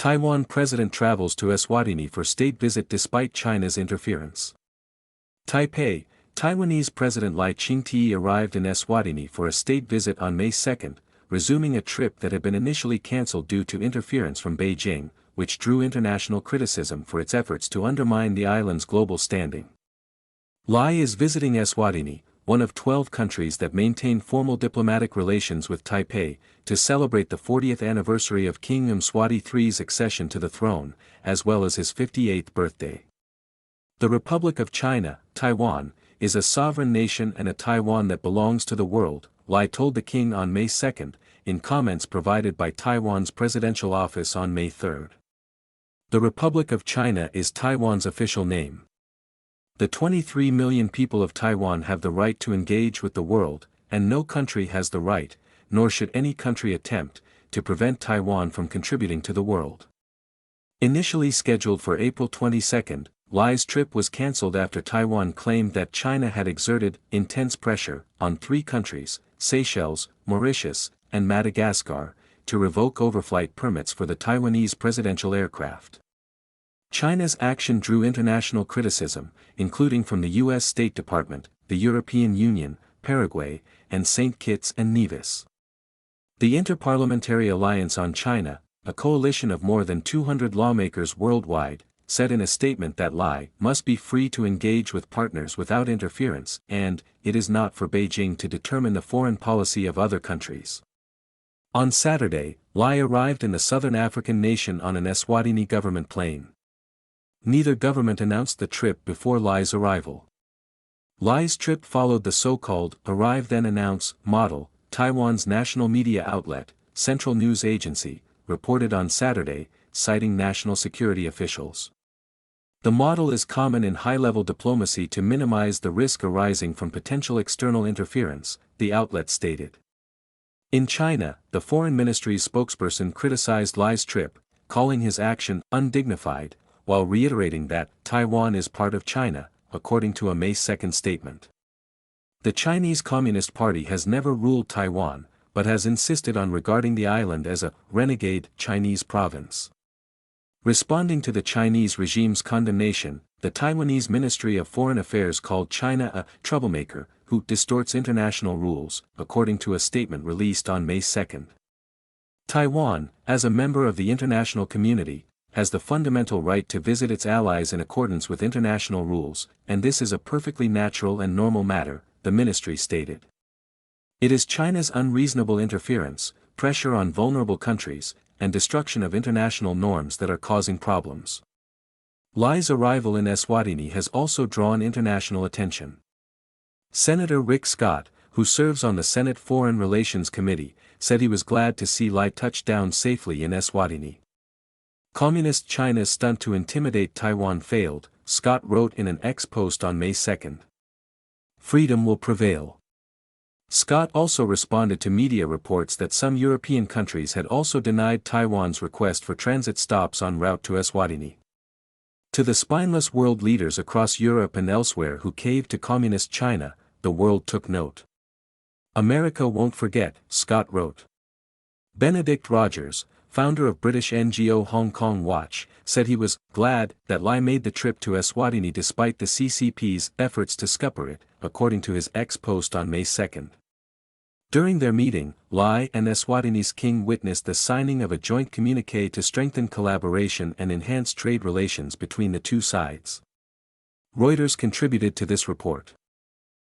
Taiwan president travels to Eswatini for state visit despite China's interference. Taipei, Taiwanese President Lai Ching-te arrived in Eswatini for a state visit on May 2, resuming a trip that had been initially cancelled due to interference from Beijing, which drew international criticism for its efforts to undermine the island's global standing. Lai is visiting Eswatini, one of 12 countries that maintain formal diplomatic relations with Taipei, to celebrate the 40th anniversary of King Mswati III's accession to the throne, as well as his 58th birthday. The Republic of China, Taiwan, is a sovereign nation and a Taiwan that belongs to the world, Lai told the king on May 2, in comments provided by Taiwan's presidential office on May 3. The Republic of China is Taiwan's official name. The 23 million people of Taiwan have the right to engage with the world, and no country has the right, nor should any country attempt, to prevent Taiwan from contributing to the world. Initially scheduled for April 22, Lai's trip was cancelled after Taiwan claimed that China had exerted intense pressure on 3 countries, Seychelles, Mauritius, and Madagascar, to revoke overflight permits for the Taiwanese presidential aircraft. China's action drew international criticism, including from the U.S. State Department, the European Union, Paraguay, and St. Kitts and Nevis. The Interparliamentary Alliance on China, a coalition of more than 200 lawmakers worldwide, said in a statement that Lai must be free to engage with partners without interference and, it is not for Beijing to determine the foreign policy of other countries. On Saturday, Lai arrived in the southern African nation on an Eswatini government plane. Neither government announced the trip before Lai's arrival. Lai's trip followed the so-called "arrive then announce" model, Taiwan's national media outlet, Central News Agency, reported on Saturday, citing national security officials. The model is common in high-level diplomacy to minimize the risk arising from potential external interference, the outlet stated. In China, the Foreign Ministry's spokesperson criticized Lai's trip, calling his action undignified, while reiterating that Taiwan is part of China, according to a May 2 statement. The Chinese Communist Party has never ruled Taiwan, but has insisted on regarding the island as a renegade Chinese province. Responding to the Chinese regime's condemnation, the Taiwanese Ministry of Foreign Affairs called China a troublemaker who distorts international rules, according to a statement released on May 2. Taiwan, as a member of the international community, has the fundamental right to visit its allies in accordance with international rules, and this is a perfectly natural and normal matter, the ministry stated. It is China's unreasonable interference, pressure on vulnerable countries, and destruction of international norms that are causing problems. Lai's arrival in Eswatini has also drawn international attention. Senator Rick Scott, who serves on the Senate Foreign Relations Committee, said he was glad to see Lai touch down safely in Eswatini. Communist China's stunt to intimidate Taiwan failed, Scott wrote in an X post on May 2. Freedom will prevail. Scott also responded to media reports that some European countries had also denied Taiwan's request for transit stops en route to Eswatini. To the spineless world leaders across Europe and elsewhere who caved to Communist China, the world took note. America won't forget, Scott wrote. Benedict Rogers, founder of British NGO Hong Kong Watch, said he was glad that Lai made the trip to Eswatini despite the CCP's efforts to scupper it, according to his X post on May 2. During their meeting, Lai and Eswatini's king witnessed the signing of a joint communiqué to strengthen collaboration and enhance trade relations between the two sides. Reuters contributed to this report.